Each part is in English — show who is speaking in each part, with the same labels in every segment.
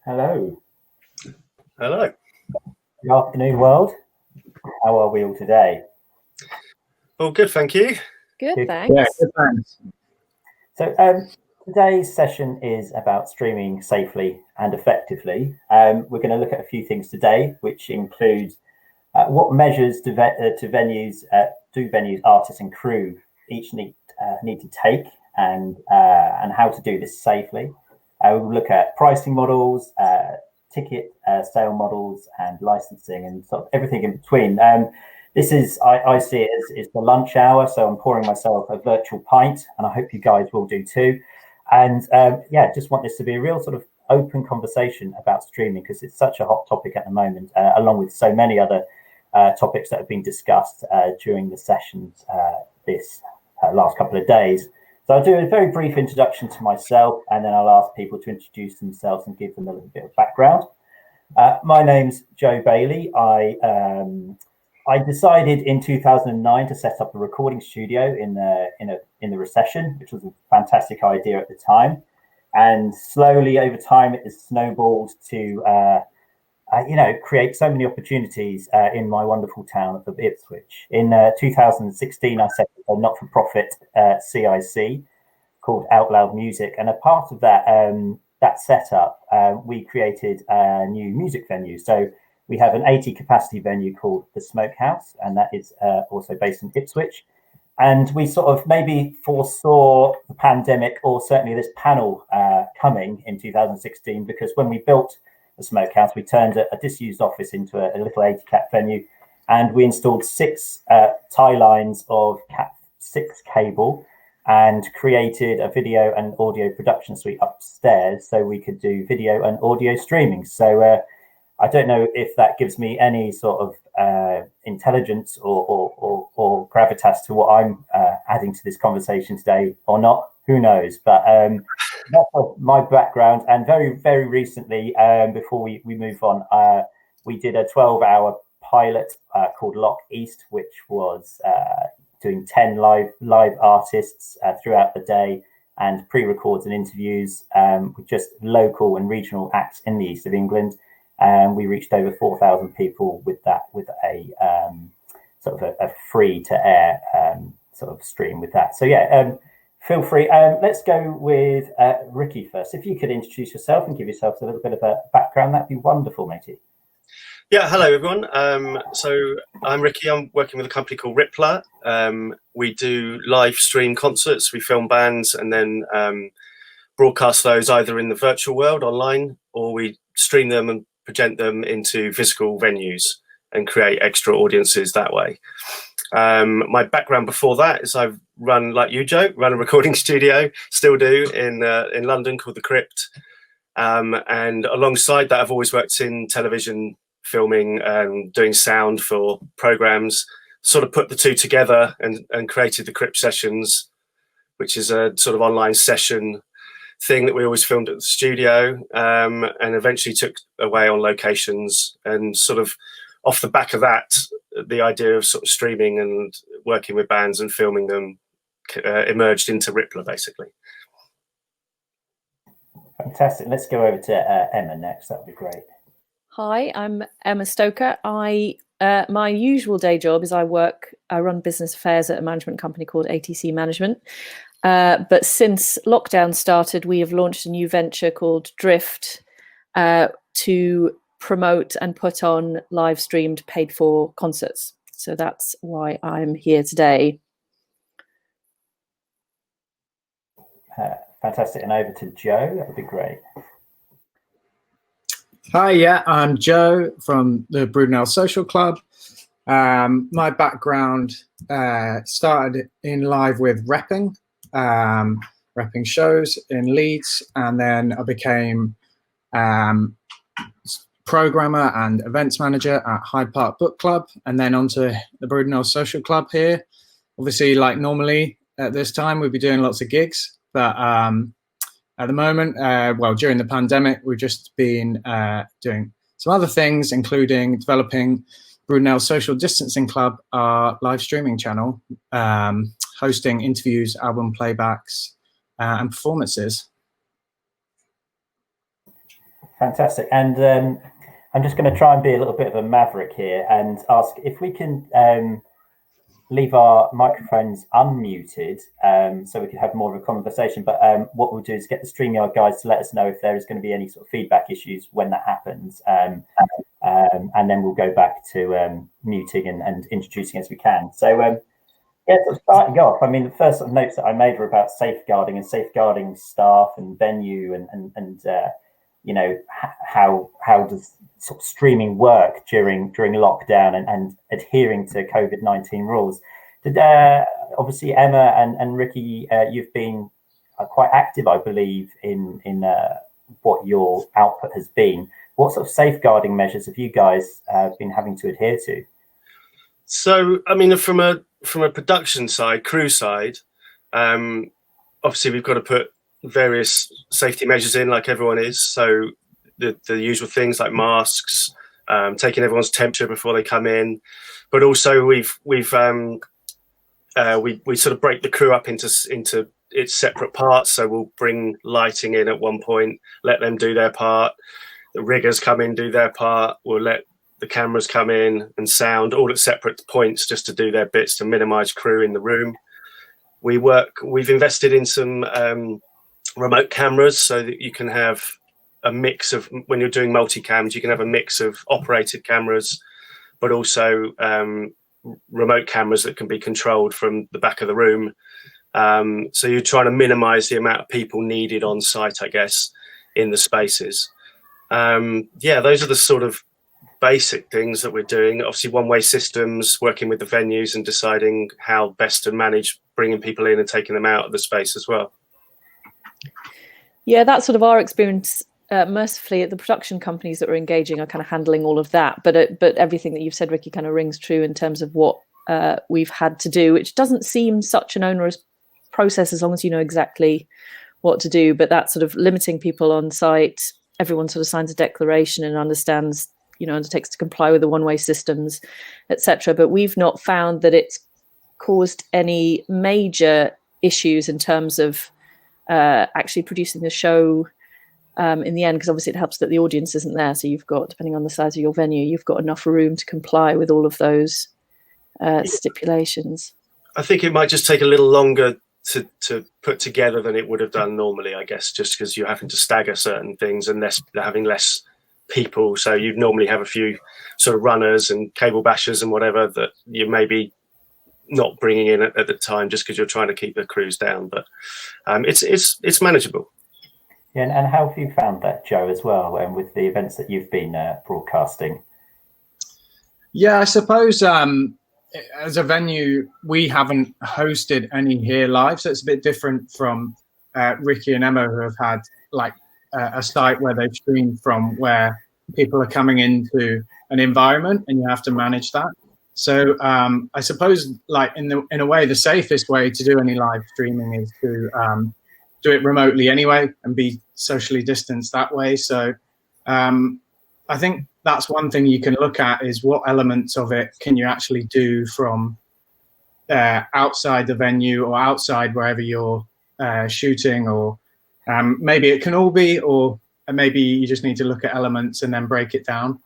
Speaker 1: Hello.
Speaker 2: Hello.
Speaker 1: Good afternoon, world. How are we all today?
Speaker 2: All good, thank you.
Speaker 3: Good, thanks.
Speaker 4: Yeah, good, thanks.
Speaker 1: So today's session is about streaming safely and effectively. We're going to look at a few things today, which include what measures do venues, artists, and crew each need to take, and how to do this safely. We'll look at pricing models, ticket sale models, and licensing, and sort of everything in between. This is, I see it as the lunch hour, so I'm pouring myself a virtual pint, and I hope you guys will do too. And yeah, just want this to be a real sort of open conversation about streaming, because it's such a hot topic at the moment, along with so many other topics that have been discussed during the sessions this last couple of days. So I'll do a very brief introduction to myself, and then I'll ask people to introduce themselves and give them a little bit of background. My name's Joe Bailey. I decided in 2009 to set up a recording studio in the recession, which was a fantastic idea at the time. And slowly over time, it has snowballed to create so many opportunities in my wonderful town of Ipswich. In 2016, I set up a not-for-profit CIC called Out Loud Music, and a part of that setup, we created a new music venue. So we have an 80 capacity venue called the Smokehouse, and that is also based in Ipswich. And we sort of maybe foresaw the pandemic, or certainly this panel coming in 2016, because when we built the Smokehouse, we turned a disused office into a little 80 cap venue, and we installed 6 tie lines of Cat6 cable and created a video and audio production suite upstairs so we could do video and audio streaming. So I don't know if that gives me any sort of intelligence or gravitas to what I'm adding to this conversation today or not. Who knows? But that's my background. And very, very recently, before we move on, we did a 12-hour pilot called Lock East, which was doing 10 live artists throughout the day, and pre-records and interviews with just local and regional acts in the east of England. And we reached over 4,000 people with that, with a sort of a free to air sort of stream with that. So yeah, feel free. Let's go with Ricky first. If you could introduce yourself and give yourself a little bit of a background, that'd be wonderful, matey.
Speaker 2: Yeah, hello everyone. So I'm Ricky. I'm working with a company called Rippler. We do live stream concerts. We film bands and then broadcast those either in the virtual world online, or we stream them and project them into physical venues and create extra audiences that way. My background before that is I've run, like you, Joe, run a recording studio, still do, in London called The Crypt. And alongside that, I've always worked in television, filming and doing sound for programs, sort of put the two together and created the Crypt Sessions, which is a sort of online session thing that we always filmed at the studio, and eventually took away on locations. And sort of off the back of that, the idea of sort of streaming and working with bands and filming them emerged into Rippler, basically.
Speaker 1: Fantastic. Let's go over to Emma next. That would be great.
Speaker 3: Hi, I'm Emma Stoker. My usual day job is I run business affairs at a management company called ATC Management. But since lockdown started, we have launched a new venture called Drift to promote and put on live streamed paid for concerts. So that's why I'm here today.
Speaker 1: Fantastic. And over to Joe. That would be great.
Speaker 4: Hi, yeah, I'm Joe from the Brudenell Social Club. My background started in live with repping shows in Leeds, and then I became programmer and events manager at Hyde Park Book Club, and then onto the Brudenell Social Club here. Obviously, like normally at this time, we'd be doing lots of gigs, but at the moment, well, during the pandemic, we've just been doing some other things, including developing Brudenell Social Distancing Club, our live streaming channel, hosting interviews, album playbacks, and performances.
Speaker 1: Fantastic. And I'm just going to try and be a little bit of a maverick here and ask if we can leave our microphones unmuted so we can have more of a conversation. But what we'll do is get the StreamYard guys to let us know if there is going to be any sort of feedback issues when that happens. And then we'll go back to muting and introducing as we can. So yeah, so starting off, I mean, the first sort of notes that I made were about safeguarding and safeguarding staff and venue and you know, how does sort of streaming work during lockdown and adhering to COVID-19 rules. Did obviously Emma and Ricky, you've been quite active, I believe, in what your output has been. What sort of safeguarding measures have you guys been having to adhere to?
Speaker 2: So, I mean, from a production side, crew side, obviously we've got to put various safety measures in, like everyone is. So the usual things like masks, taking everyone's temperature before they come in, but also we sort of break the crew up into its separate parts. So we'll bring lighting in at one point, let them do their part. The riggers come in, do their part. We'll let the cameras come in and sound all at separate points just to do their bits to minimize crew in the room. We've invested in some remote cameras so that you can have a mix of, when you're doing multi-cams, you can have a mix of operated cameras, but also remote cameras that can be controlled from the back of the room. So you're trying to minimize the amount of people needed on site, I guess, in the spaces. Yeah, those are the sort of basic things that we're doing. Obviously, one-way systems, working with the venues and deciding how best to manage bringing people in and taking them out of the space as well.
Speaker 3: Yeah, that's sort of our experience. Mercifully, the production companies that we're engaging are kind of handling all of that. But everything that you've said, Ricky, kind of rings true in terms of what we've had to do, which doesn't seem such an onerous process as long as you know exactly what to do. But that sort of limiting people on site, everyone sort of signs a declaration and understands, you know, undertakes to comply with the one-way systems, etc. But we've not found that it's caused any major issues in terms of actually producing the show in the end, because obviously it helps that the audience isn't there. So you've got, depending on the size of your venue, you've got enough room to comply with all of those stipulations. I
Speaker 2: think it might just take a little longer to put together than it would have done normally, I guess, just because you're having to stagger certain things and having less people. So you'd normally have a few sort of runners and cable bashers and whatever that you maybe not bringing in at the time just because you're trying to keep the crews down. But it's manageable.
Speaker 1: Yeah, and how have you found that, Joe, as well, with the events that you've been broadcasting?
Speaker 4: Yeah, I suppose as a venue, we haven't hosted any here live, so it's a bit different from Ricky and Emma, who have had like a site where they've streamed from, where people are coming into an environment and you have to manage that. So I suppose, like in a way, the safest way to do any live streaming is to do it remotely anyway and be socially distanced that way. So I think that's one thing you can look at, is what elements of it can you actually do from outside the venue or outside wherever you're shooting, or maybe it can all be, or maybe you just need to look at elements and then break it down.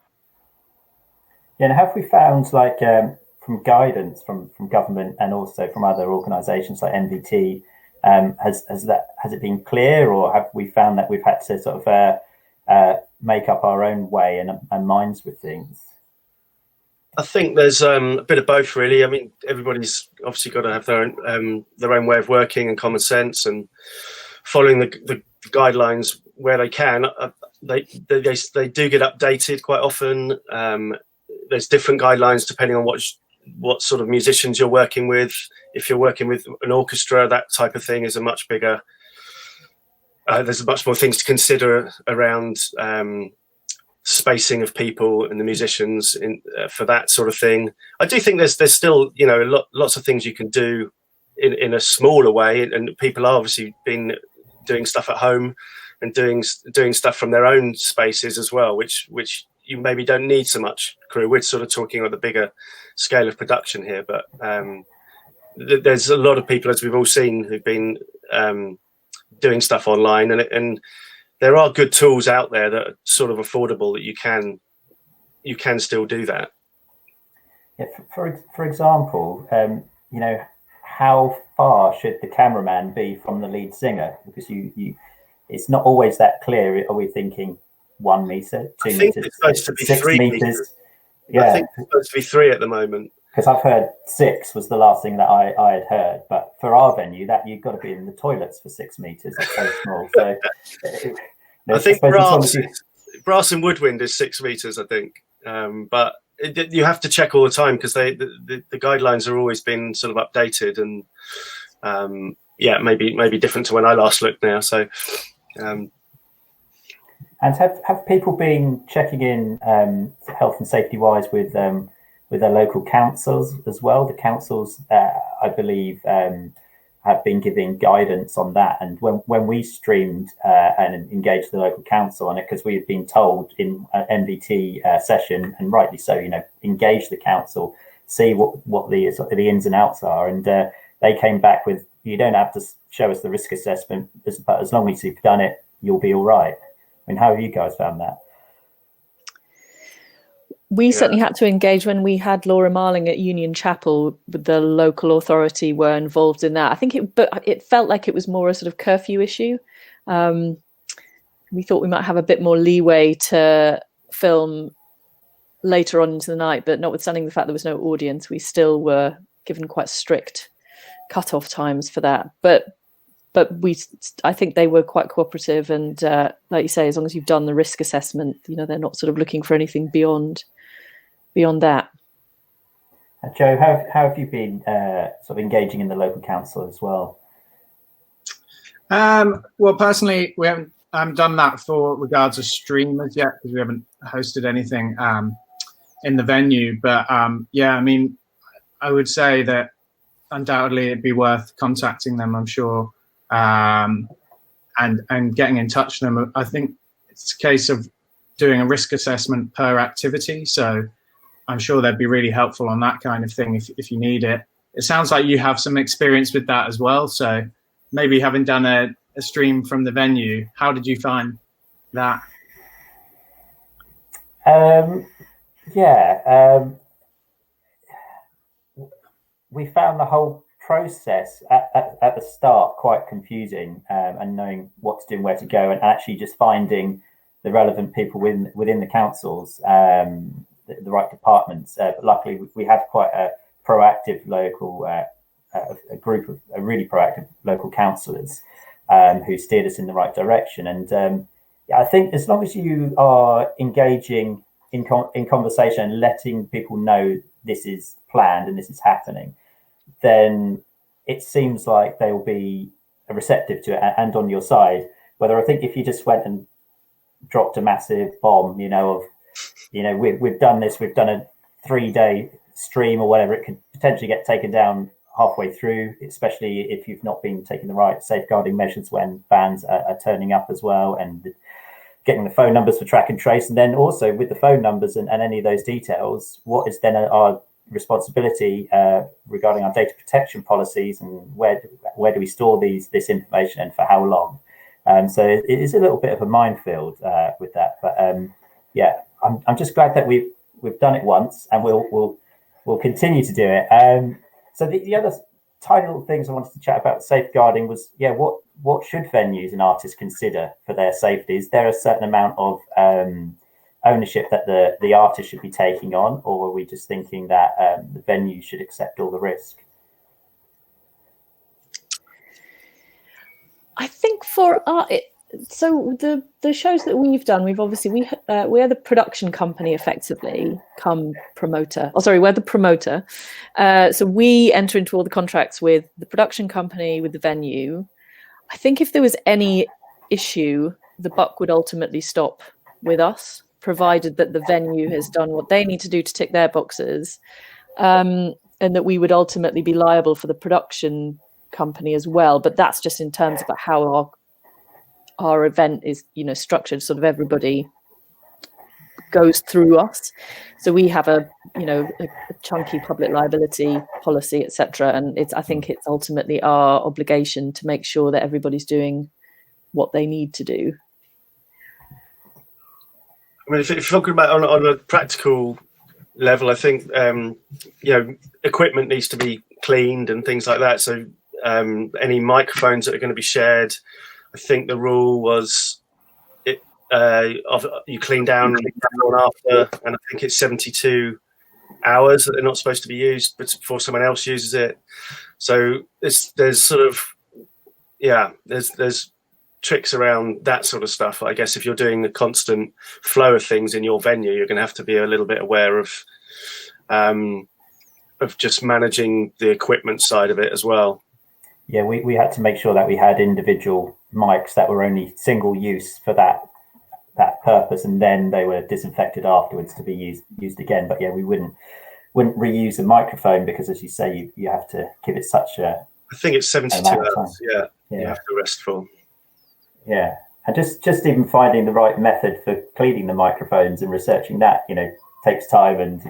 Speaker 1: Yeah, and have we found, like, from guidance from government and also from other organisations like NVT, has it been clear, or have we found that we've had to sort of make up our own way and minds with things?
Speaker 2: I think there's a bit of both, really. I mean, everybody's obviously got to have their own way of working and common sense and following the guidelines where they can. They do get updated quite often. There's different guidelines depending on what sort of musicians you're working with. If you're working with an orchestra, that type of thing is a much bigger. There's much more things to consider around spacing of people and the musicians for that sort of thing. I do think there's still, you know, lots of things you can do in a smaller way, and people are obviously been doing stuff at home and doing stuff from their own spaces as well, which you maybe don't need so much crew. We're sort of talking on the bigger scale of production here, but there's a lot of people, as we've all seen, who've been doing stuff online, and there are good tools out there that are sort of affordable that you can still do that.
Speaker 1: Yeah, for example, you know, how far should the cameraman be from the lead singer? Because it's not always that clear. Are we thinking 1 meter, 2
Speaker 2: I think
Speaker 1: meters,
Speaker 2: it's supposed to be
Speaker 1: 6
Speaker 2: 3
Speaker 1: meters?
Speaker 2: meters.
Speaker 1: Yeah,
Speaker 2: I think it's supposed to be 3 at the moment.
Speaker 1: Because I've heard 6 was the last thing that I had heard. But for our venue, that you've got to be in the toilets for 6 meters. It's so small. So
Speaker 2: I think brass and woodwind is 6 meters, I think. But you have to check all the time, because the guidelines are always been sort of updated, and yeah, maybe different to when I last looked now. So
Speaker 1: and have people been checking in health and safety wise with their local councils as well? The councils, I believe, have been giving guidance on that. And when we streamed and engaged the local council on it, because we had been told in an MVT session, and rightly so, you know, engage the council, see what the ins and outs are. And they came back with, you don't have to show us the risk assessment, but as long as you've done it, you'll be all right. I mean, how have you guys found that?
Speaker 3: We certainly had to engage when we had Laura Marling at Union Chapel. With the local authority were involved in that. I think it felt like it was more a sort of curfew issue. We thought we might have a bit more leeway to film later on into the night, but notwithstanding the fact there was no audience, we still were given quite strict cut-off times for that. But I think they were quite cooperative, and like you say, as long as you've done the risk assessment, you know, they're not sort of looking for anything beyond that.
Speaker 1: Joe, how have you been sort of engaging in the local council as well?
Speaker 4: Well, personally, we haven't done that for regards to streamers yet, because we haven't hosted anything in the venue. But yeah, I mean, I would say that undoubtedly it'd be worth contacting them, I'm sure, and getting in touch with them. I think it's a case of doing a risk assessment per activity. So I'm sure they'd be really helpful on that kind of thing if you need it. It sounds like you have some experience with that as well. So maybe having done a stream from the venue, how did you find that?
Speaker 1: We found the whole process at the start quite confusing, and knowing what to do and where to go, and actually just finding the relevant people within the councils, the right departments. But luckily, we have quite a proactive local, a really proactive local councillors who steered us in the right direction. And I think as long as you are engaging in conversation and letting people know this is planned and this is happening, then it seems like they'll be receptive to it and on your side. Whether I think if you just went and dropped a massive bomb, you know, of, you know, we've done this, we've done a 3-day stream or whatever, it could potentially get taken down halfway through, especially if you've not been taking the right safeguarding measures when bands are turning up as well, and getting the phone numbers for track and trace. And then also with the phone numbers and any of those details, what is then our responsibility regarding our data protection policies, and where do we store this information and for how long? So it is a little bit of a minefield with that, but yeah, I'm just glad that we've done it once, and we'll continue to do it. So the other tiny little things I wanted to chat about safeguarding was, yeah, what should venues and artists consider for their safety? Is there a certain amount of ownership that the artist should be taking on, or are we just thinking that the venue should accept all the risk?
Speaker 3: I think for art, so the shows that we've done, we're the production company effectively, come promoter. Oh, sorry, we're the promoter. So we enter into all the contracts with the production company, with the venue. I think if there was any issue, the buck would ultimately stop with us, provided that the venue has done what they need to do to tick their boxes, and that we would ultimately be liable for the production company as well. But that's just in terms of how our event is, you know, structured. Sort of everybody goes through us, so we have a chunky public liability policy, etc. And I think it's ultimately our obligation to make sure that everybody's doing what they need to do.
Speaker 2: I mean, if you're talking about on a practical level, I think equipment needs to be cleaned and things like that. So any microphones that are going to be shared, I think the rule was you clean down one after, and I think it's 72 hours that they're not supposed to be used, but before someone else uses it. So there's sort of there's tricks around that sort of stuff. I guess if you're doing the constant flow of things in your venue, you're going to have to be a little bit aware of just managing the equipment side of it as well.
Speaker 1: Yeah, we had to make sure that we had individual mics that were only single use for that purpose, and then they were disinfected afterwards to be used again. But yeah, we wouldn't reuse a microphone because, as you say, you have to give it such a.
Speaker 2: I think it's 72 hours. Yeah, you have to rest for.
Speaker 1: Yeah, and just even finding the right method for cleaning the microphones and researching that, takes time, and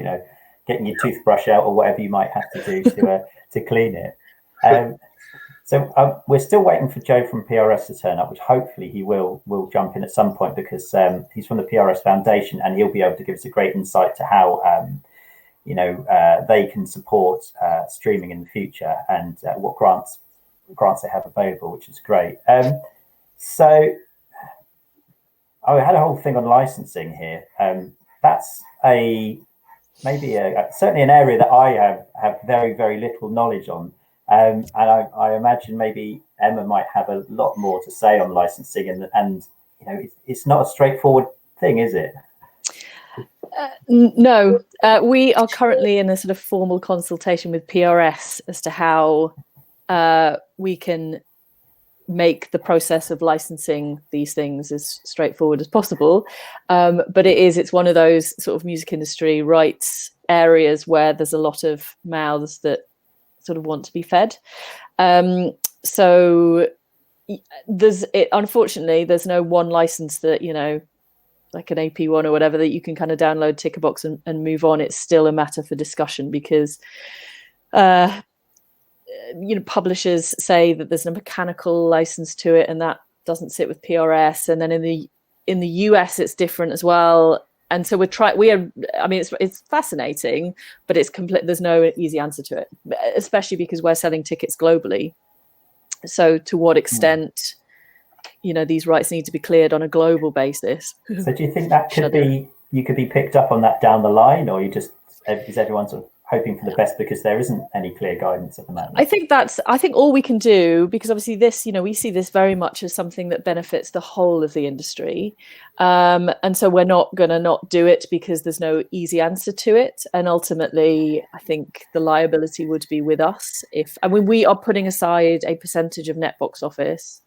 Speaker 1: getting your toothbrush out or whatever you might have to do to clean it. So we're still waiting for Joe from PRS to turn up, which hopefully he will jump in at some point, because he's from the PRS Foundation and he'll be able to give us a great insight to how they can support streaming in the future, and what grants they have available, which is great. So I had a whole thing on licensing here. That's certainly an area that I have very, very little knowledge on. And I imagine maybe Emma might have a lot more to say on licensing, and it's not a straightforward thing, is it?
Speaker 3: No, we are currently in a sort of formal consultation with PRS as to how we can make the process of licensing these things as straightforward as possible. But it's one of those sort of music industry rights areas where there's a lot of mouths that sort of want to be fed. So unfortunately, there's no one license that, like an AP1 or whatever, that you can kind of download, tick a box and move on. It's still a matter for discussion because publishers say that there's a mechanical license to it, and that doesn't sit with PRS. And then in the US, it's different as well. And so it's fascinating, but it's complete. There's no easy answer to it, especially because we're selling tickets globally. So to what extent, these rights need to be cleared on a global basis?
Speaker 1: So do you think that you could be picked up on that down the line, or is everyone sort of hoping for the best because there isn't any clear guidance at the moment?
Speaker 3: I think all we can do, because obviously this, we see this very much as something that benefits the whole of the industry. And so we're not going to not do it because there's no easy answer to it. And ultimately, I think the liability would be with us we are putting aside a percentage of net box office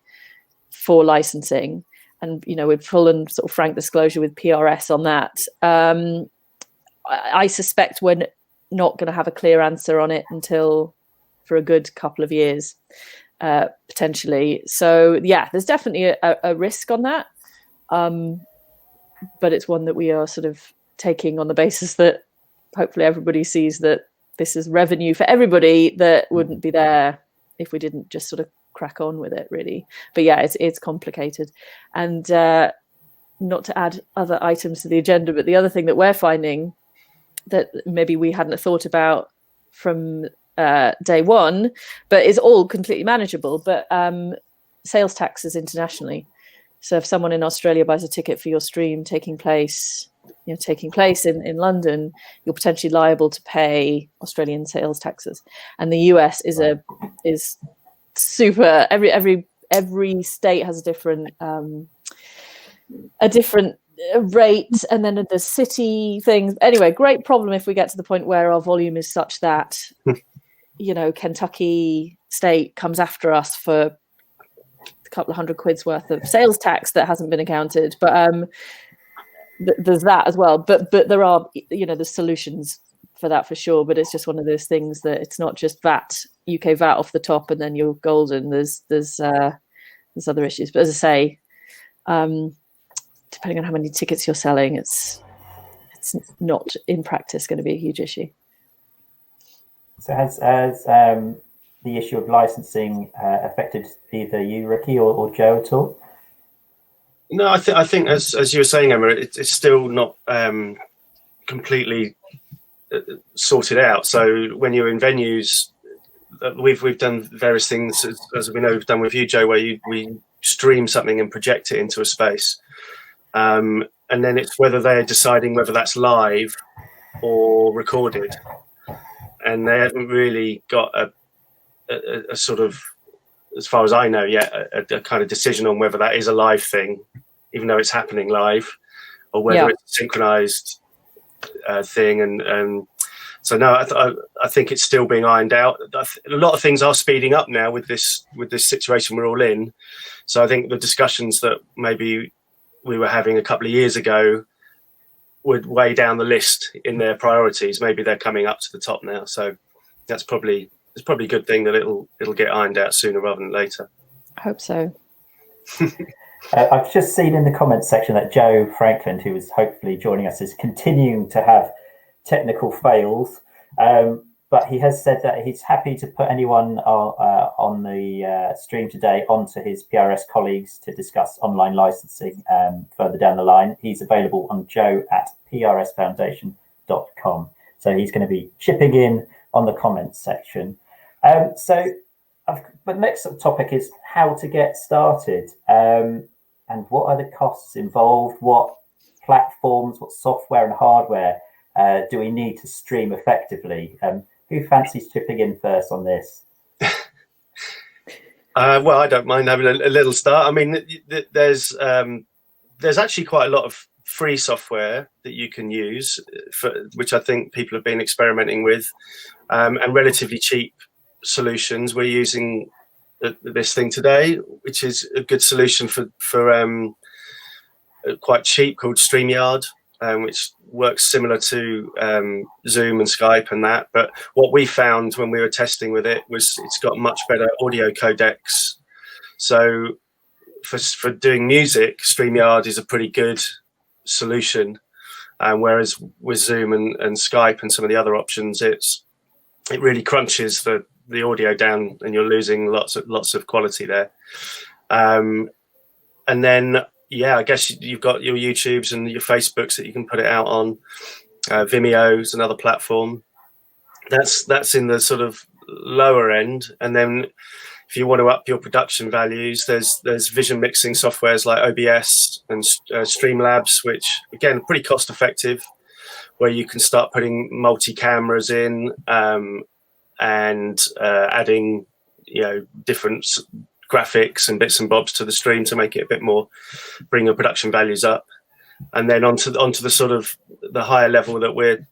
Speaker 3: for licensing, and, with full and sort of frank disclosure with PRS on that. I suspect we're not going to have a clear answer on it until for a good couple of years, potentially. So yeah, there's definitely a risk on that, but it's one that we are sort of taking on the basis that hopefully everybody sees that this is revenue for everybody that wouldn't be there if we didn't just sort of crack on with it, really. But yeah, it's complicated. And not to add other items to the agenda, but the other thing that we're finding that maybe we hadn't thought about from day one, but is all completely manageable, but sales taxes internationally. So if someone in Australia buys a ticket for your stream taking place in London, you're potentially liable to pay Australian sales taxes. And the US is super, every state has a different rate, and then there's city things. Anyway, great problem if we get to the point where our volume is such that Kentucky state comes after us for a couple of £100 worth of sales tax that hasn't been accounted. But there's that as well. But there are there's solutions for that for sure. But it's just one of those things that it's not just UK VAT off the top and then you're golden. There's other issues. But as I say, depending on how many tickets you're selling, it's not in practice going to be a huge issue.
Speaker 1: So has the issue of licensing affected either you, Ricky, or Joe at all?
Speaker 2: No, I think as you were saying, Emma, it's still not completely sorted out. So when you're in venues, we've done various things, as we know we've done with you, Joe, where we stream something and project it into a space, and then it's whether they're deciding whether that's live or recorded, and they haven't really got a sort of, as far as I know yet, a kind of decision on whether that is a live thing, even though it's happening live, or whether it's a synchronized thing. And so no, I think it's still being ironed out. A lot of things are speeding up now with this situation we're all in. So I think the discussions that maybe we were having a couple of years ago would way down the list in their priorities. Maybe they're coming up to the top now. So it's probably a good thing that it'll get ironed out sooner rather than later.
Speaker 3: I hope so.
Speaker 1: I've just seen in the comments section that Joe Franklin, who is hopefully joining us, is continuing to have technical fails, but he has said that he's happy to put anyone on the stream today onto his PRS colleagues to discuss online licensing further down the line. He's available on joe@prsfoundation.com. So he's going to be chipping in on the comments section. But next topic is how to get started, and what are the costs involved? What platforms, what software and hardware do we need to stream effectively? Who fancies chipping in first on this?
Speaker 2: Well, I don't mind having a little start. I mean, there's actually quite a lot of free software that you can use, which I think people have been experimenting with, and relatively cheap solutions. We're using this thing today, which is a good solution for quite cheap, called StreamYard, which works similar to Zoom and Skype and that. But what we found when we were testing with it was it's got much better audio codecs. So for doing music, StreamYard is a pretty good solution. Whereas with Zoom and Skype and some of the other options, it really crunches the audio down, and you're losing lots of quality there. And then, yeah, I guess you've got your YouTubes and your Facebooks that you can put it out on. Vimeo is another platform. That's in the sort of lower end. And then if you want to up your production values, there's vision mixing softwares like OBS and Streamlabs, which again are pretty cost effective, where you can start putting multi cameras in and adding different graphics and bits and bobs to the stream to make it a bit more, bring your production values up. And then onto the sort of the higher level that we're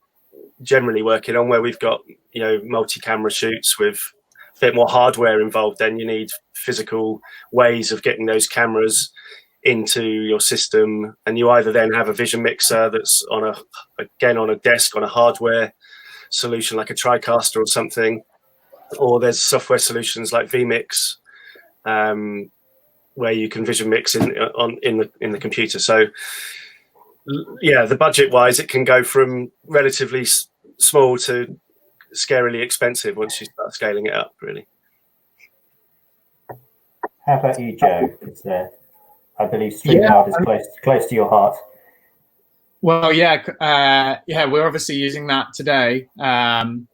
Speaker 2: generally working on, where we've got multi-camera shoots with a bit more hardware involved. Then you need physical ways of getting those cameras into your system, and you either then have a vision mixer that's on a desk on a hardware solution like a TriCaster or something, or there's software solutions like vMix, where you can vision mix in the computer. So yeah, the budget wise, it can go from relatively small to scarily expensive once you start scaling it up, really.
Speaker 1: How about you, Joe? I believe StreamYard is close to your heart.
Speaker 4: Well, we're obviously using that today, and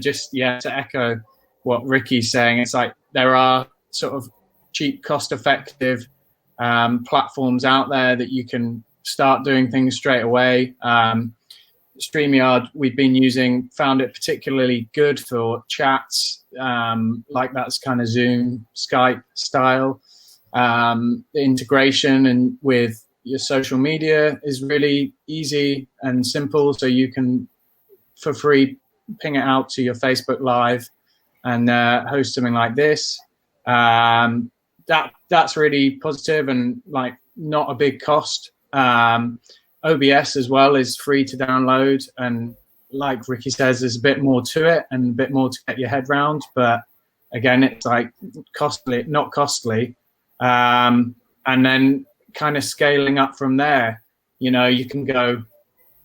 Speaker 4: just to echo what Ricky's saying, it's like there are sort of cheap, cost-effective platforms out there that you can start doing things straight away. StreamYard we've been using, found it particularly good for chats, like that's kind of Zoom, Skype style. The integration and with your social media is really easy and simple, so you can for free ping it out to your Facebook Live and host something like this. That's really positive and like not a big cost. OBS as well is free to download, and like Ricky says, there's a bit more to it and a bit more to get your head round, but again, it's like not costly. And then kind of scaling up from there, you can go,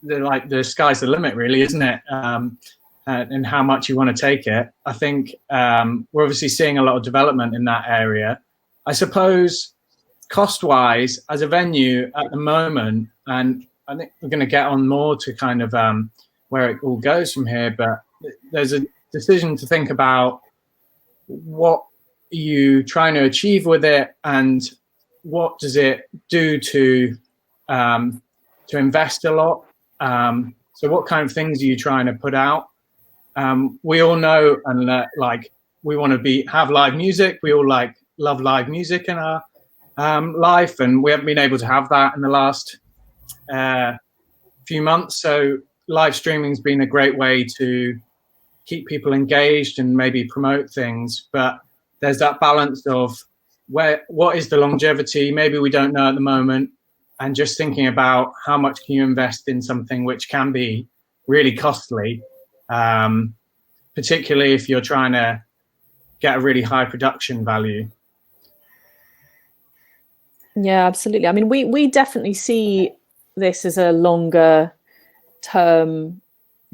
Speaker 4: the sky's the limit, really, isn't it? And how much you want to take it. I think we're obviously seeing a lot of development in that area. I suppose cost-wise, as a venue at the moment, and I think we're going to get on more to kind of where it all goes from here, but there's a decision to think about what are you trying to achieve with it, and what does it do to invest a lot. So what kind of things are you trying to put out? We all know, and like, we want to have live music. We all love live music in our life, and we haven't been able to have that in the last few months. So live streaming's been a great way to keep people engaged and maybe promote things. But there's that balance of what is the longevity? Maybe we don't know at the moment, and just thinking about how much can you invest in something which can be really costly, particularly if you're trying to get a really high production value.
Speaker 3: Yeah, absolutely. I mean, we definitely see this as a longer term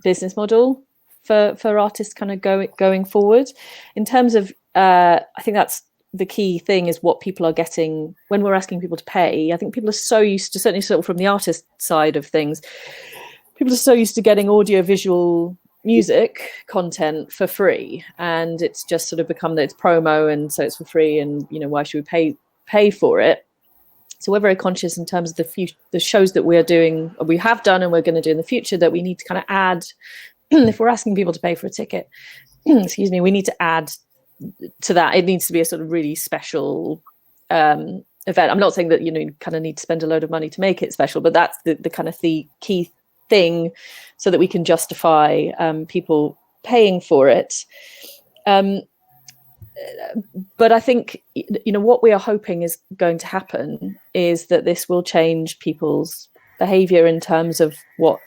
Speaker 3: business model for artists kind of going forward. In terms of, I think that's the key thing, is what people are getting when we're asking people to pay. I think people are so used to, certainly sort of from the artist side of things, people are so used to getting audio-visual music content for free, and it's just sort of become that it's promo, and so it's for free, and why should we pay for it? So we're very conscious in terms of the shows that we have done and we're going to do in the future, that we need to kind of add, if we're asking people to pay for a ticket, excuse me, we need to add to that. It needs to be a sort of really special event. I'm not saying that you kind of need to spend a load of money to make it special, but that's the kind of the key thing, so that we can justify people paying for it. But I think what we are hoping is going to happen is that this will change people's behavior in terms of what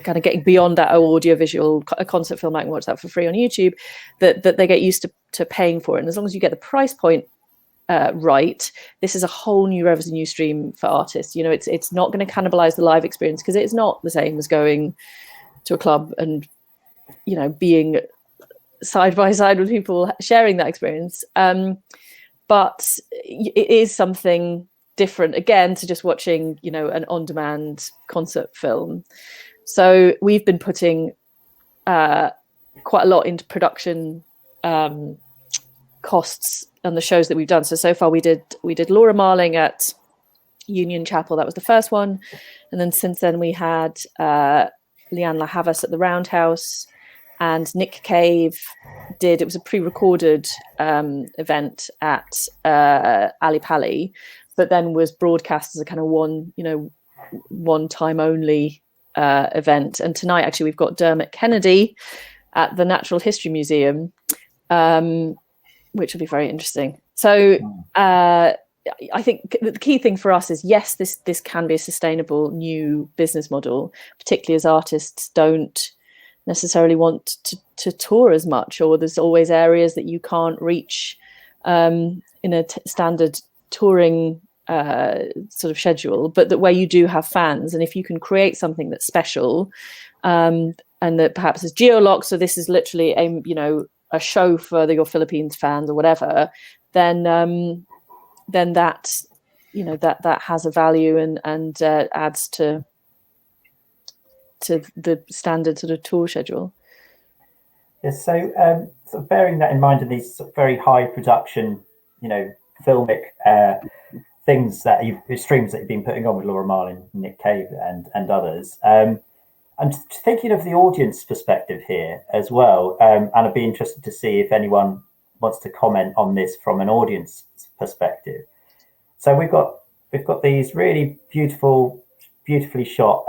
Speaker 3: kind of getting beyond that audio-visual, a concert film, I can watch that for free on YouTube, that they get used to paying for it. And as long as you get the price point right, this is a whole new revenue stream for artists. It's not going to cannibalize the live experience, because it's not the same as going to a club and being side by side with people sharing that experience. But it is something different, again, to just watching an on-demand concert film. So we've been putting quite a lot into production costs on the shows that we've done. So far we did Laura Marling at Union Chapel. That was the first one. And then since then we had Leanne La Havas at the Roundhouse, and Nick Cave it was a pre-recorded event at Ali Pali, but then was broadcast as a kind of one time only event. And tonight, actually, we've got Dermot Kennedy at the Natural History Museum, which will be very interesting. So I think the key thing for us is, yes, this can be a sustainable new business model, particularly as artists don't necessarily want to tour as much, or there's always areas that you can't reach in a standard touring sort of schedule, but that where you do have fans, and if you can create something that's special, and that perhaps is geo-locked, so this is literally a show for your Philippines fans or whatever, then that that has a value and adds to the standard sort of tour schedule.
Speaker 1: Yes, so sort of bearing that in mind, and these sort of very high production, filmic things streams that you've been putting on with Laura Marling, Nick Cave, and others. I'm thinking of the audience perspective here as well, and I'd be interested to see if anyone wants to comment on this from an audience perspective. So we've got these really beautifully shot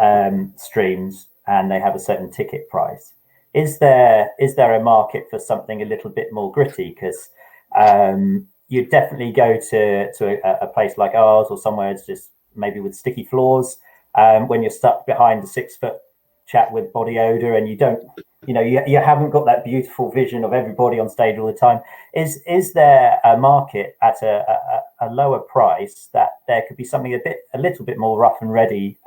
Speaker 1: streams, and they have a certain ticket price. Is there a market for something a little bit more gritty? Because you'd definitely go to a place like ours, or somewhere it's just maybe with sticky floors, when you're stuck behind a 6-foot chat with body odor, and you haven't got that beautiful vision of everybody on stage all the time. Is there a market at a lower price that there could be something a little bit more rough and ready,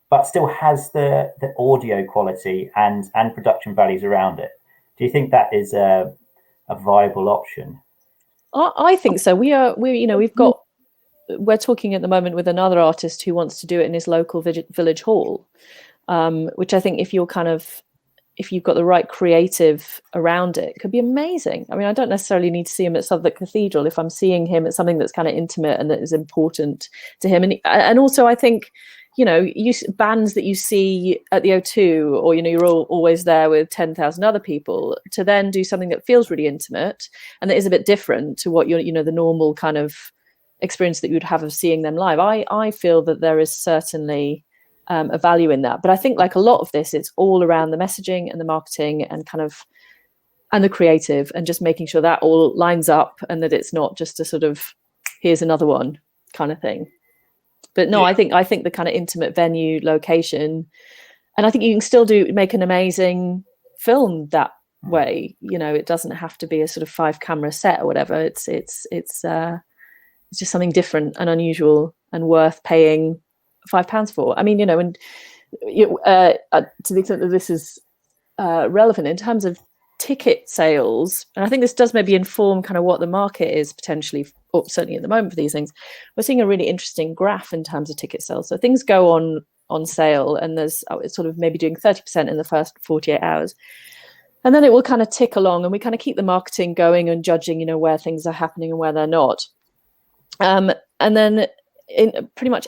Speaker 1: but still has the audio quality and production values around it? Do you think that is a viable option?
Speaker 3: I think so. We've got we're talking at the moment with another artist who wants to do it in his local village hall, which I think if you've got the right creative around it, could be amazing. I mean, I don't necessarily need to see him at Southwark Cathedral if I'm seeing him at something that's kind of intimate and that is important to him. And also, I think, bands that you see at the O2, or, you're always there with 10,000 other people, to then do something that feels really intimate and that is a bit different to what the normal kind of experience that you'd have of seeing them live. I feel that there is certainly a value in that, but I think like a lot of this, it's all around the messaging and the marketing and and the creative, and just making sure that all lines up and that it's not just a sort of here's another one kind of thing. But no, yeah. I think the kind of intimate venue location, and I think you can still make an amazing film that way. It doesn't have to be a sort of 5-camera set or whatever. It's just something different and unusual and worth paying £5 for. I mean, and to the extent that this is relevant in terms of ticket sales, and I think this does maybe inform kind of what the market is potentially, or certainly at the moment for these things, we're seeing a really interesting graph in terms of ticket sales. So things go on sale, and it's sort of maybe doing 30% in the first 48 hours. And then it will kind of tick along, and we kind of keep the marketing going and judging, where things are happening and where they're not. And then in pretty much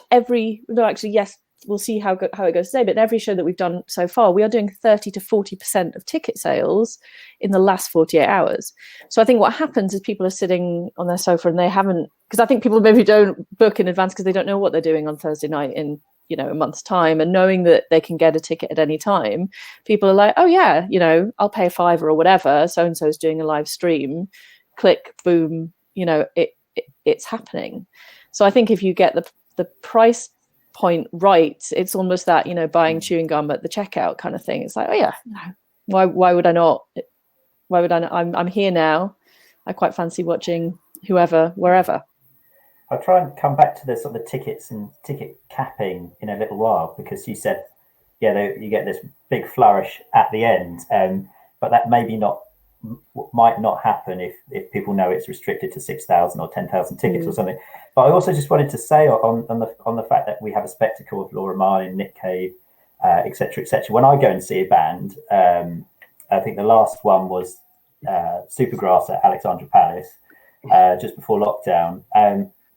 Speaker 3: we'll see how it goes today, but in every show that we've done so far, we are doing 30 to 40% of ticket sales in the last 48 hours. So I think what happens is people are sitting on their sofa and they haven't, because I think people maybe don't book in advance because they don't know what they're doing on Thursday night in a month's time, and knowing that they can get a ticket at any time, people are like, oh yeah, I'll pay $5 or whatever, so and so is doing a live stream, click, boom, it's happening. So I think if you get the price point right, it's almost that buying chewing gum at the checkout kind of thing. It's like, oh yeah, why would I not? I'm here now. I quite fancy watching whoever, wherever.
Speaker 1: I'll try and come back to the sort of the tickets and ticket capping in a little while, because you said, you get this big flourish at the end, but that might not happen if people know it's restricted to 6,000 or 10,000 tickets or something. But I also just wanted to say on the fact that we have a spectacle of Laura Marlin, Nick Cave, etc. When I go and see a band, I think the last one was Supergrass at Alexandra Palace just before lockdown.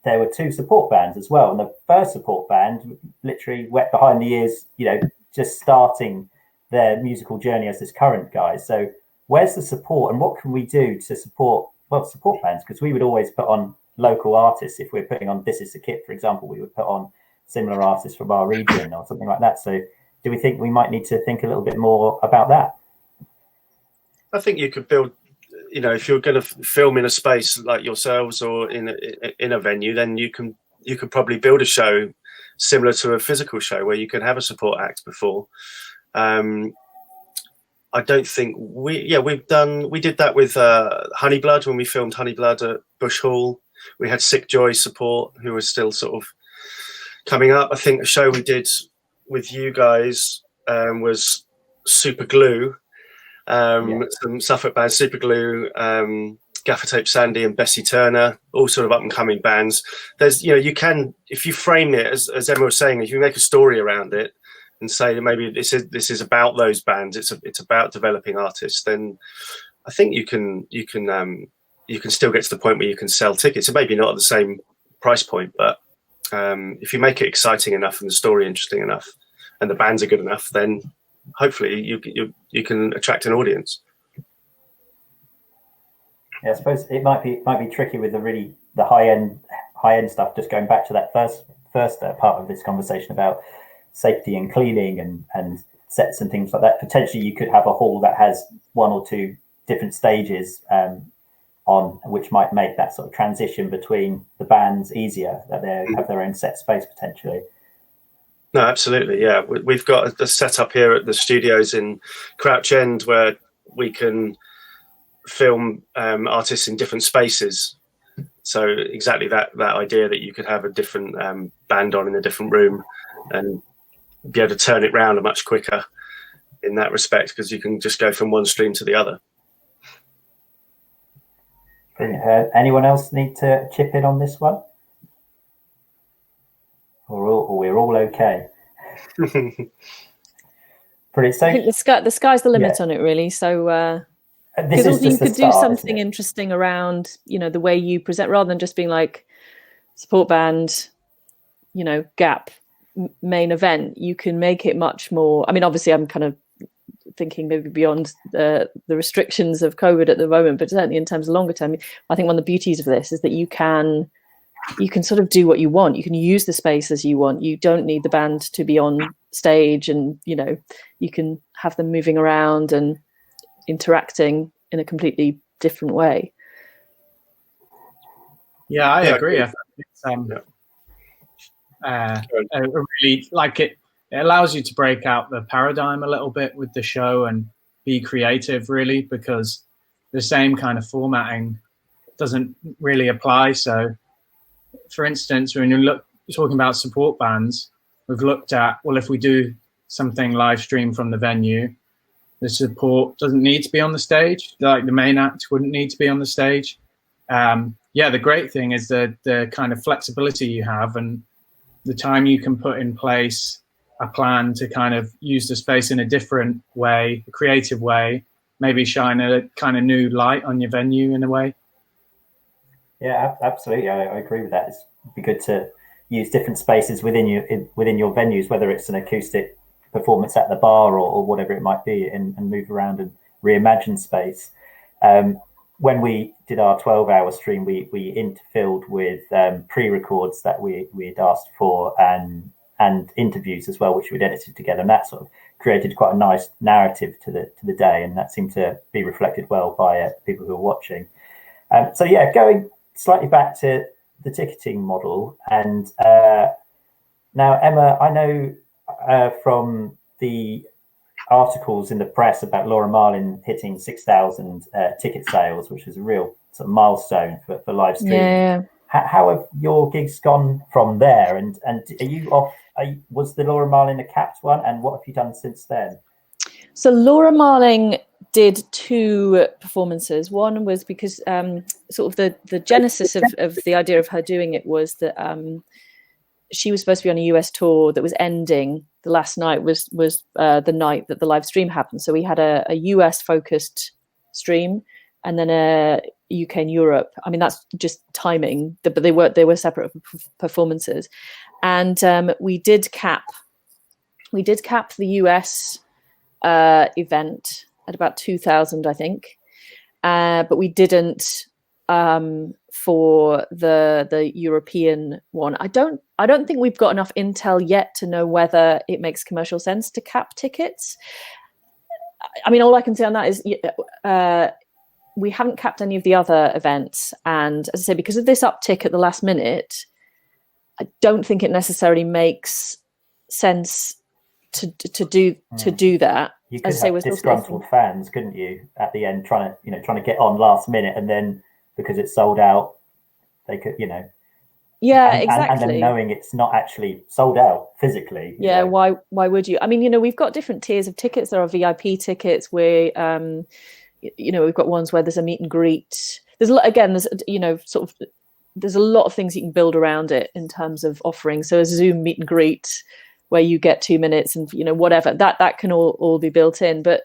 Speaker 1: There were 2 support bands as well, and the first support band literally wet behind the ears, just starting their musical journey as this current guy. So where's the support, and what can we do to support bands? Because we would always put on local artists. If we're putting on This Is the Kit, for example, we would put on similar artists from our region or something like that. So do we think we might need to think a little bit more about that?
Speaker 2: I think you could build, if you're going to film in a space like yourselves or in a venue, then you could probably build a show similar to a physical show where you could have a support act before. I don't think we did that with Honeyblood when we filmed Honeyblood at Bush Hall. We had Sick Joy support, who was still sort of coming up. I think a show we did with you guys was Super Glue, some Suffolk bands, Super Glue, Gaffer Tape Sandy and Bessie Turner, all sort of up and coming bands. There's, you can, if you frame it as Emma was saying, if you make a story around it and say that maybe this is about those bands, it's about developing artists, then I think you can still get to the point where you can sell tickets. It maybe not at the same price point, but if you make it exciting enough and the story interesting enough and the bands are good enough, then hopefully you can attract an audience.
Speaker 1: Yeah, I suppose it might be tricky with the high end stuff. Just going back to that first part of this conversation about safety and cleaning and sets and things like that. Potentially, you could have a hall that has 1 or 2 different stages on, which might make that sort of transition between the bands easier, that they have their own set space potentially.
Speaker 2: No, absolutely, yeah. We've got a setup here at the studios in Crouch End where we can film artists in different spaces. So exactly that idea that you could have a different band on in a different room and be able to turn it round much quicker in that respect, because you can just go from one stream to the other.
Speaker 1: Brilliant. Anyone else need to chip in on this one? okay. Brilliant. So
Speaker 3: I think the sky's the limit on it, really. So
Speaker 1: this is
Speaker 3: also you
Speaker 1: just the
Speaker 3: could
Speaker 1: start,
Speaker 3: do something interesting around, the way you present, rather than just being like support band, gap main event. You can make it much more. I mean, obviously, I'm kind of thinking maybe beyond the restrictions of COVID at the moment, but certainly in terms of longer term, I think one of the beauties of this is that you can sort of do what you want. You can use the space as you want. You don't need the band to be on stage, and you can have them moving around and interacting in a completely different way.
Speaker 4: Yeah, I agree. I think it's really like it allows you to break out the paradigm a little bit with the show and be creative, really, because the same kind of formatting doesn't really apply. So for instance, when you're talking about support bands, we've looked at, well, if we do something live stream from the venue, the support doesn't need to be on the stage. Like the main act wouldn't need to be on the stage. The great thing is the kind of flexibility you have and the time you can put in place a plan to kind of use the space in a different way, a creative way, maybe shine a kind of new light on your venue in a way.
Speaker 1: Yeah, absolutely. I agree with that. It'd be good to use different spaces within your venues, whether it's an acoustic performance at the bar or whatever it might be, and move around and reimagine space. When we did our 12-hour stream, we interfilled with pre-records that we had asked for and interviews as well, which we'd edited together, and that sort of created quite a nice narrative to the day, and that seemed to be reflected well by people who were watching. Going slightly back to the ticketing model, and now Emma, I know from the articles in the press about Laura Marlin hitting 6,000 ticket sales, which was a real sort of milestone for live streaming.
Speaker 3: Yeah.
Speaker 1: How have your gigs gone from there? And are you off? Was the Laura Marlin a capped one? And what have you done since then?
Speaker 3: So Laura Marling did 2 performances. One was because sort of the genesis of the idea of her doing it was that she was supposed to be on a US tour that was ending. The last night was the night that the live stream happened. So we had a US focused stream and then a UK and Europe. I mean, that's just timing, but they were separate performances. And we did cap the US event at about 2,000, I think, but we didn't for the European one. I don't think we've got enough intel yet to know whether it makes commercial sense to cap tickets. I mean, all I can say on that is we haven't capped any of the other events, and as I say, because of this uptick at the last minute, I don't think it necessarily makes sense to do that.
Speaker 1: You could have disgruntled fans, couldn't you, at the end, trying to get on last minute, and then because it's sold out, they could,
Speaker 3: exactly,
Speaker 1: and then knowing it's not actually sold out physically.
Speaker 3: Why would you? I mean, we've got different tiers of tickets. There are VIP tickets where we've got ones where there's a meet and greet. There's a lot of things you can build around it in terms of offering. So a Zoom meet and greet where you get 2 minutes and whatever that can all be built in, but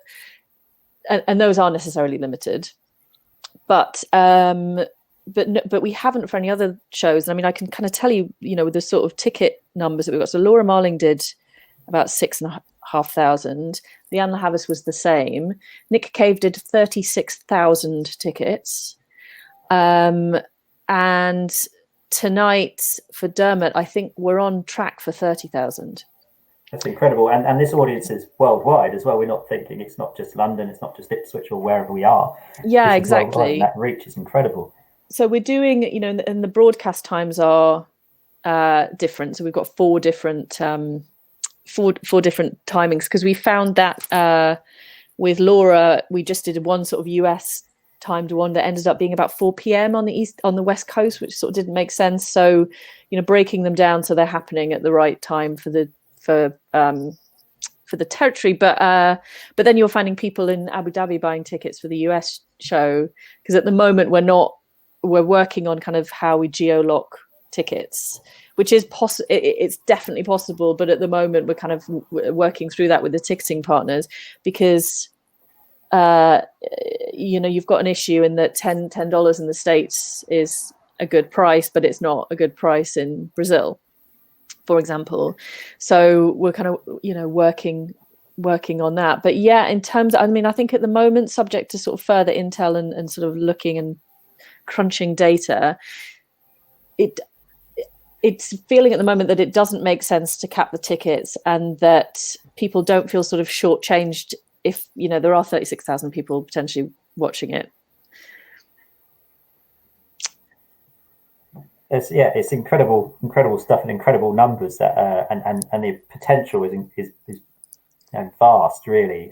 Speaker 3: those are necessarily limited. But we haven't for any other shows. And I mean, I can kind of tell you, the sort of ticket numbers that we've got. So Laura Marling did about 6,500. Leanne Havas was the same. Nick Cave did 36,000 tickets. And tonight for Dermot, I think we're on track for 30,000.
Speaker 1: That's incredible. And this audience is worldwide as well. We're not thinking it's not just London, it's not just Ipswich or wherever we are.
Speaker 3: Yeah, exactly.
Speaker 1: That reach is incredible.
Speaker 3: So we're doing, and the broadcast times are different. So we've got 4 different four different timings, because we found that with Laura, we just did one sort of US timed one that ended up being about 4 p.m. on the West Coast, which sort of didn't make sense. So, breaking them down so they're happening at the right time for the territory. But then you're finding people in Abu Dhabi buying tickets for the US show, because at the moment we're working on kind of how we geo lock tickets, which is it's definitely possible. But at the moment, we're kind of working through that with the ticketing partners, because you've got an issue in that $10 in the States is a good price, but it's not a good price in Brazil, for example. So we're kind of working on that. But yeah, in terms of, I think at the moment, subject to sort of further intel and sort of looking and crunching data, it's feeling at the moment that it doesn't make sense to cap the tickets, and that people don't feel sort of shortchanged if there are 36,000 people potentially watching it.
Speaker 1: It's incredible stuff and incredible numbers that and the potential is vast, really.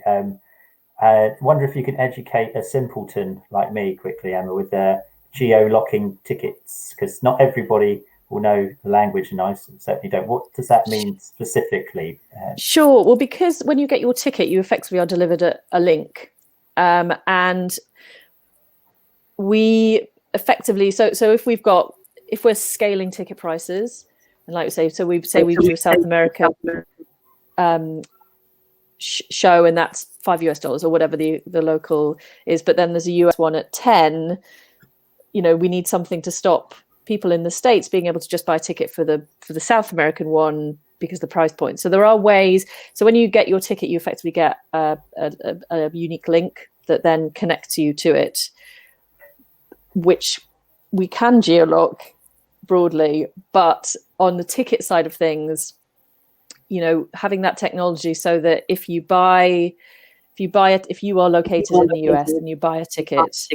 Speaker 1: I wonder if you can educate a simpleton like me quickly, Emma, with Geo Locking Tickets, because not everybody will know the language, and I certainly don't. What does that mean specifically?
Speaker 3: Sure. Well, because when you get your ticket, you effectively are delivered a link, and we effectively so if we're scaling ticket prices, and like we say, we do a South America show, and that's $5 or whatever the local is, but then there's a US one at 10. We need something to stop people in the States being able to just buy a ticket for the South American one because the price point. So there are ways. So when you get your ticket, you effectively get a unique link that then connects you to it, which we can geolock broadly. But on the ticket side of things, having that technology so that if you are located in the US and you buy a ticket,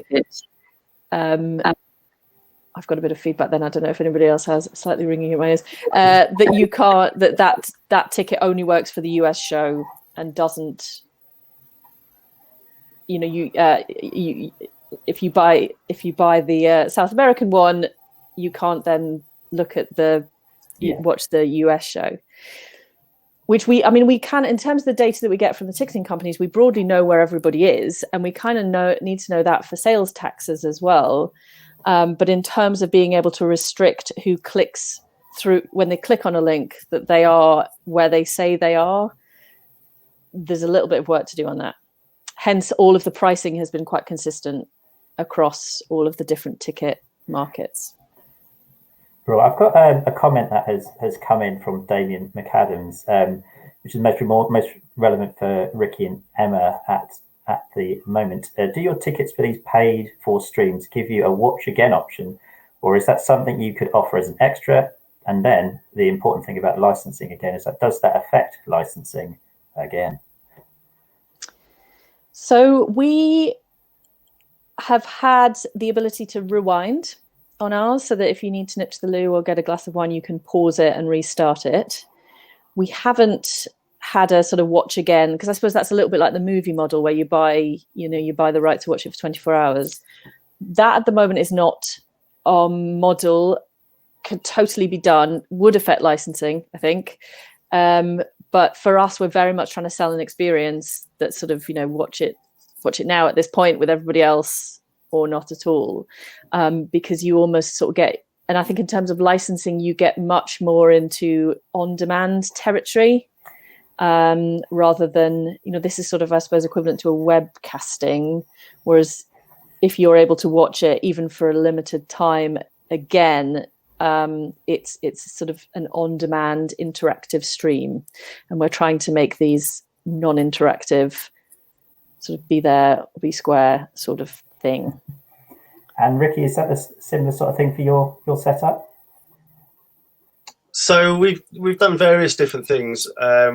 Speaker 3: I've got a bit of feedback then. I don't know if anybody else has, slightly ringing in my ears, that you can't, that ticket only works for the US show and doesn't, if you buy the South American one, you can't then look at watch the US show. Which we can, in terms of the data that we get from the ticketing companies, we broadly know where everybody is, and we kind of need to know that for sales taxes as well. But in terms of being able to restrict who clicks through when they click on a link, that they are where they say they are, there's a little bit of work to do on that. Hence, all of the pricing has been quite consistent across all of the different ticket markets.
Speaker 1: Well, I've got a comment that has come in from Damien McAdams, which is most relevant for Ricky and Emma at the moment. Do your tickets for these paid for streams give you a watch again option, or is that something you could offer as an extra? And then the important thing about licensing again is that does that affect licensing again?
Speaker 3: So we have had the ability to rewind on ours, so that if you need to nip to the loo or get a glass of wine, you can pause it and restart it. We haven't had a sort of watch again, because I suppose that's a little bit like the movie model where you buy the right to watch it for 24 hours. That at the moment is not our model. Could totally be done, would affect licensing, I think. But for us, we're very much trying to sell an experience that sort of, watch it now at this point with everybody else, or not at all, because you almost sort of get, and I think in terms of licensing, you get much more into on-demand territory, rather than, this is sort of, I suppose, equivalent to a webcasting, whereas if you're able to watch it even for a limited time again, it's sort of an on-demand interactive stream, and we're trying to make these non-interactive, sort of be there, be square sort of thing.
Speaker 1: And Ricky, is that a similar sort of thing for your setup?
Speaker 2: So we've done various different things. A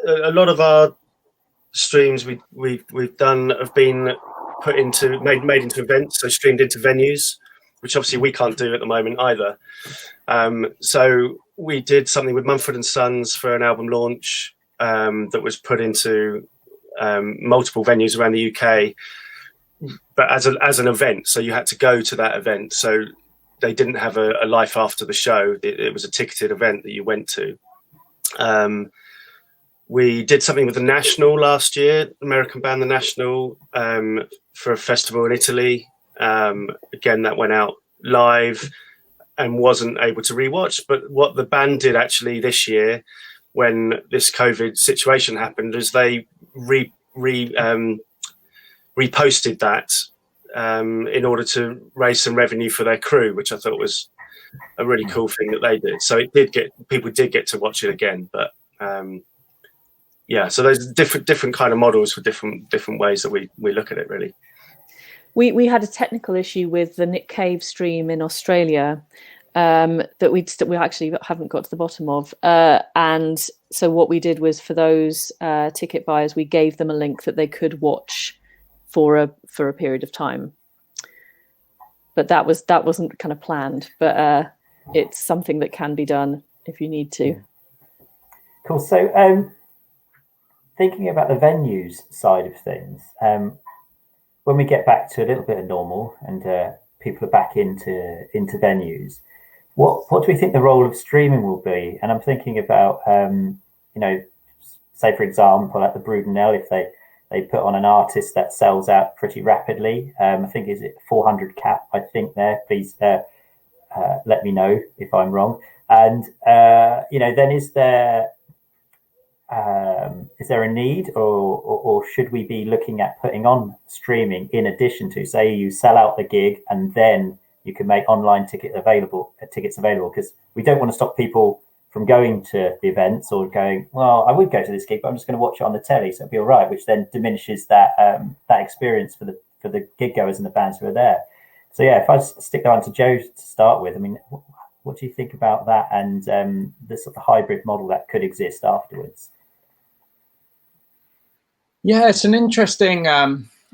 Speaker 2: lot of our streams we've done have been put into made into events, so streamed into venues, which obviously we can't do at the moment either. So we did something with Mumford & Sons for an album launch that was put into multiple venues around the UK, but as an event. So you had to go to that event. So they didn't have a life after the show. It was a ticketed event that you went to. We did something with the National last year, American band The National, for a festival in Italy. Again, that went out live. and wasn't able to rewatch. But what the band did actually this year, when this COVID situation happened, is they reposted that in order to raise some revenue for their crew, which I thought was a really cool thing that they did. So people did get to watch it again. But yeah, so there's different kind of models for different ways that we look at it, really.
Speaker 3: We had a technical issue with the Nick Cave stream in Australia that we actually haven't got to the bottom of, and so what we did was, for those ticket buyers, we gave them a link that they could watch for a period of time. But that wasn't kind of planned, but it's something that can be done if you need to.
Speaker 1: Cool. So thinking about the venues side of things, when we get back to a little bit of normal and people are back into venues, what do we think the role of streaming will be? And I'm thinking about, say for example, at the Brudenell, if they put on an artist that sells out pretty rapidly, I think, is it 400 cap, I think there, please let me know if I'm wrong. And, then is there a need, or should we be looking at putting on streaming in addition to, say, you sell out the gig and then you can make online tickets available? Because we don't want to stop people from going to the events or going, well, I would go to this gig, but I'm just going to watch it on the telly, so it'll be all right, which then diminishes that experience for the gig goers and the bands who are there. So yeah, if I stick that on to Joe to start with, I mean, what do you think about that and the sort of hybrid model that could exist afterwards?
Speaker 4: Yeah, it's an interesting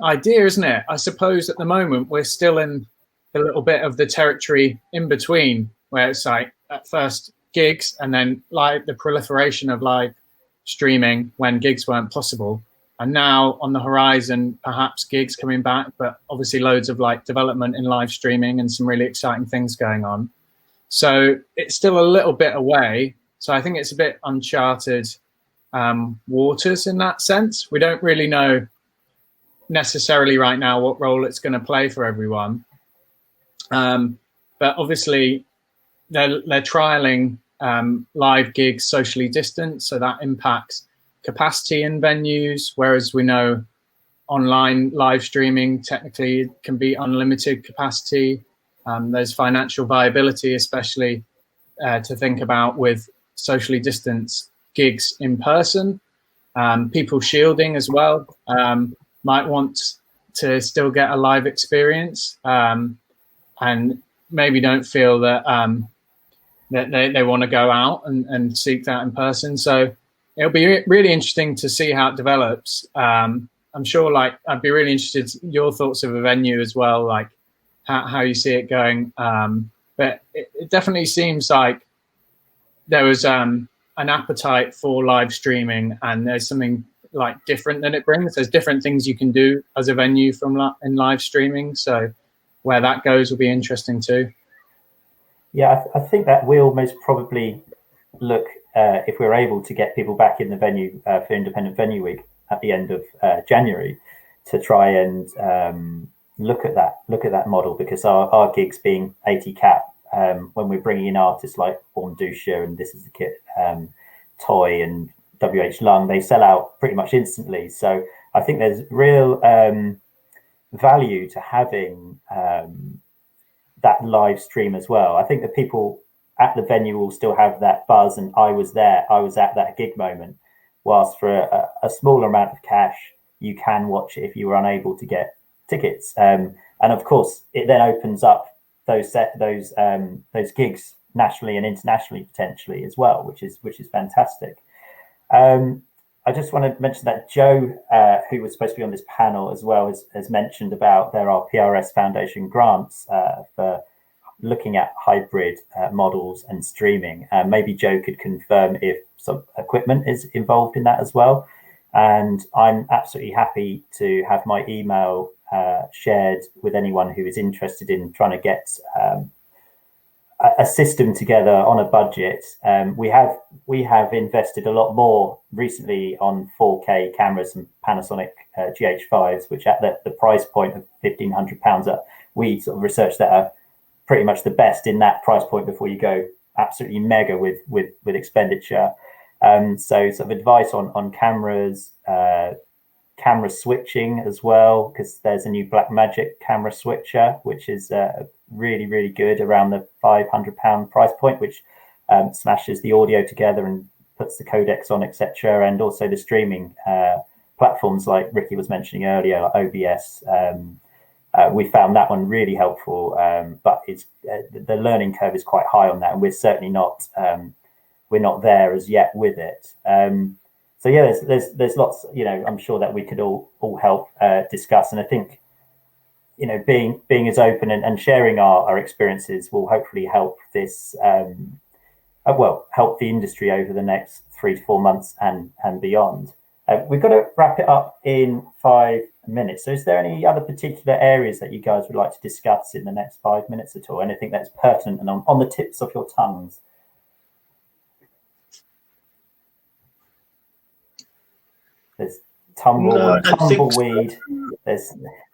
Speaker 4: idea, isn't it? I suppose at the moment we're still in a little bit of the territory in between, where it's like at first gigs and then like the proliferation of live streaming when gigs weren't possible, and now on the horizon perhaps gigs coming back, but obviously loads of like development in live streaming and some really exciting things going on. So it's still a little bit away, so I think it's a bit uncharted waters in that sense. We don't really know necessarily right now what role it's going to play for everyone, but obviously they're trialing live gigs socially distanced, so that impacts capacity in venues, whereas we know online live streaming technically can be unlimited capacity. There's financial viability, especially to think about with socially distanced gigs in person. People shielding as well might want to still get a live experience, and maybe don't feel that that they want to go out and seek that in person. So it'll be really interesting to see how it develops. I'm sure, like, I'd be really interested in your thoughts of a venue as well, like how you see it going. But it definitely seems like there was an appetite for live streaming, and there's something like different that it brings. There's different things you can do as a venue in live streaming. So where that goes will be interesting too.
Speaker 1: Yeah, I think that we'll most probably look, if we're able to get people back in the venue for Independent Venue Week at the end of January, to try and look at that model, because our gigs being 80 cap, when we're bringing in artists like Born Dusha and This Is the Kit, Toy and WH Lung, they sell out pretty much instantly. So I think there's real value to having that live stream as well. I think that people at the venue will still have that buzz and I was there, I was at that gig moment, whilst for a smaller amount of cash you can watch it if you were unable to get tickets. And of course it then opens up those gigs nationally and internationally potentially as well, which is fantastic. I just want to mention that Joe, who was supposed to be on this panel as well, has mentioned about there are PRS Foundation grants for looking at hybrid models and streaming. Maybe Joe could confirm if some equipment is involved in that as well. And I'm absolutely happy to have my email shared with anyone who is interested in trying to get a system together on a budget. We have invested a lot more recently on 4K cameras and Panasonic GH5s, which at the price point of £1,500, we sort of researched that are pretty much the best in that price point before you go absolutely mega with expenditure. So sort of advice on cameras, camera switching as well, because there's a new Blackmagic camera switcher, which is really, really good around the £500 price point, which smashes the audio together and puts the codecs on, etc. And also the streaming platforms like Ricky was mentioning earlier, like OBS. We found that one really helpful, but it's the learning curve is quite high on that, and we're certainly not we're not there as yet with it. So yeah, there's lots, you know, I'm sure that we could all help discuss, and I think, you know, being as open and sharing our experiences will hopefully help this help the industry over the next 3 to 4 months and beyond. We've got to wrap it up in 5 minutes. So is there any other particular areas that you guys would like to discuss in the next 5 minutes at all? Anything that's pertinent and on the tips of your tongues? There's tumbleweed.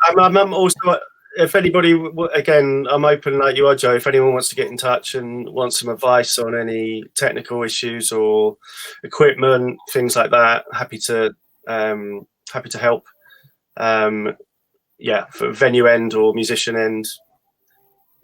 Speaker 2: I'm also, if anybody, again, I'm open like you are, Joe. If anyone wants to get in touch and wants some advice on any technical issues or equipment, things like that, happy to help. Yeah, for venue end or musician end,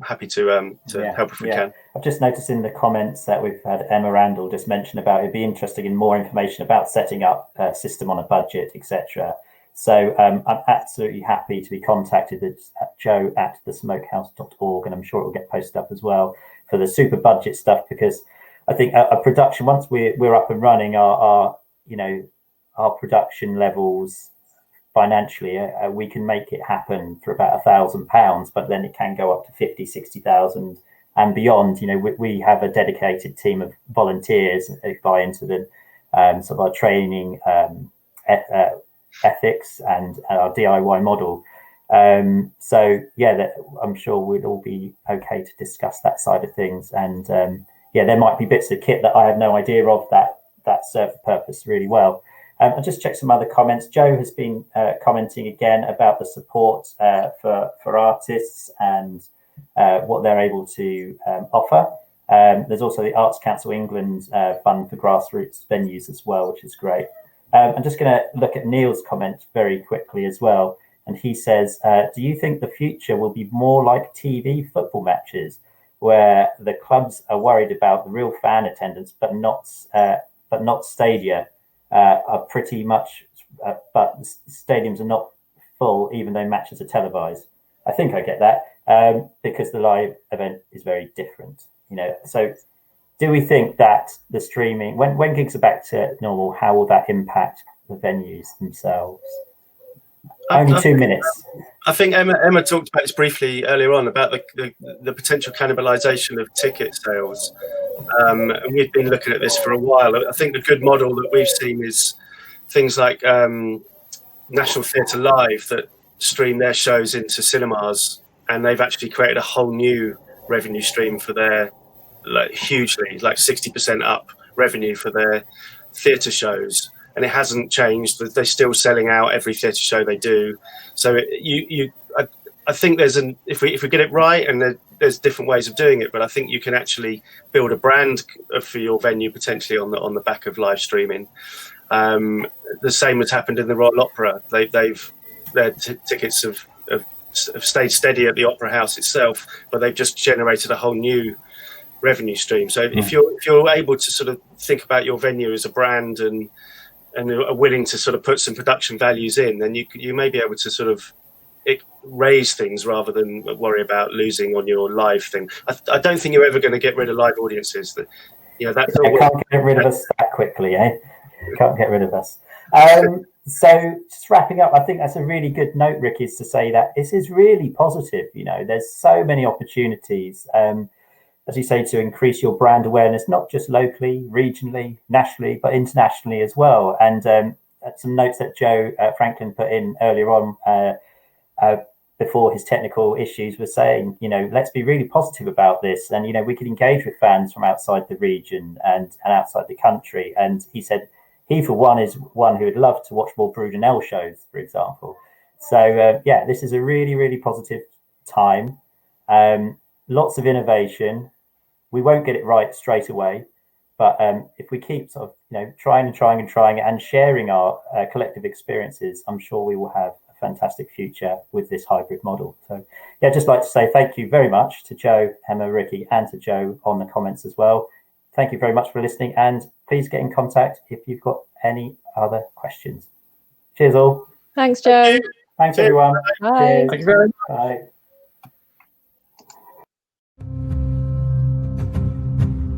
Speaker 2: happy to help if we can.
Speaker 1: I've just noticed in the comments that we've had Emma Randall just mention about it'd be interesting in more information about setting up a system on a budget, etc. So I'm absolutely happy to be contacted at joe@thesmokehouse.org, and I'm sure it will get posted up as well for the super budget stuff, because I think a production, once we're up and running, our production levels financially, we can make it happen for about £1,000, but then it can go up to 50, 60,000 and beyond. You know, we have a dedicated team of volunteers who buy into the sort of our training ethics and our DIY model. So yeah, I'm sure we'd all be okay to discuss that side of things. And there might be bits of kit that I have no idea of that serve the purpose really well. I'll just check some other comments. Joe has been commenting again about the support for artists and what they're able to offer. There's also the Arts Council England fund for grassroots venues as well, which is great. I'm just going to look at Neil's comment very quickly as well. And he says, do you think the future will be more like TV football matches, where the clubs are worried about the real fan attendance, but not stadia? Are pretty much, but stadiums are not full, even though matches are televised. I think I get that, because the live event is very different, you know. So do we think that the streaming, when gigs are back to normal, how will that impact the venues themselves? Only 2 minutes.
Speaker 2: I think Emma talked about this briefly earlier on about the potential cannibalization of ticket sales. And we've been looking at this for a while. I think the good model that we've seen is things like National Theatre Live that stream their shows into cinemas, and they've actually created a whole new revenue stream for their, like, hugely, like 60% up revenue for their theatre shows. And it hasn't changed. They're still selling out every theatre show they do. So I think there's if we get it right, and there's different ways of doing it, but I think you can actually build a brand for your venue potentially on the back of live streaming. The same has happened in the Royal Opera. Their tickets have stayed steady at the Opera House itself, but they've just generated a whole new revenue stream. So if you're able to sort of think about your venue as a brand and are willing to sort of put some production values in, then you may be able to sort of raise things rather than worry about losing on your live thing. I don't think you're ever going to get rid of live audiences. That's
Speaker 1: you can't get rid of us that quickly, eh? You can't get rid of us. So just wrapping up, I think that's a really good note, Rick, is to say that this is really positive. You know, there's so many opportunities, as you say, to increase your brand awareness, not just locally, regionally, nationally, but internationally as well. And some notes that Joe Franklin put in earlier on before his technical issues was saying, you know, let's be really positive about this. And, you know, we could engage with fans from outside the region and outside the country. And he said he, for one, is one who would love to watch more Brudenell shows, for example. So, this is a really, really positive time. lots of innovation. We won't get it right straight away, but if we keep sort of trying and sharing our collective experiences, I'm sure we will have a fantastic future with this hybrid model. So yeah, I'd just like to say thank you very much to Joe, Emma, Ricky, and to Joe on the comments as well. Thank you very much for listening, and please get in contact if you've got any other questions. Cheers all.
Speaker 3: Thanks, Joe.
Speaker 1: Thanks everyone.
Speaker 3: Bye.
Speaker 1: Cheers.
Speaker 4: Thank you very much.
Speaker 1: Bye.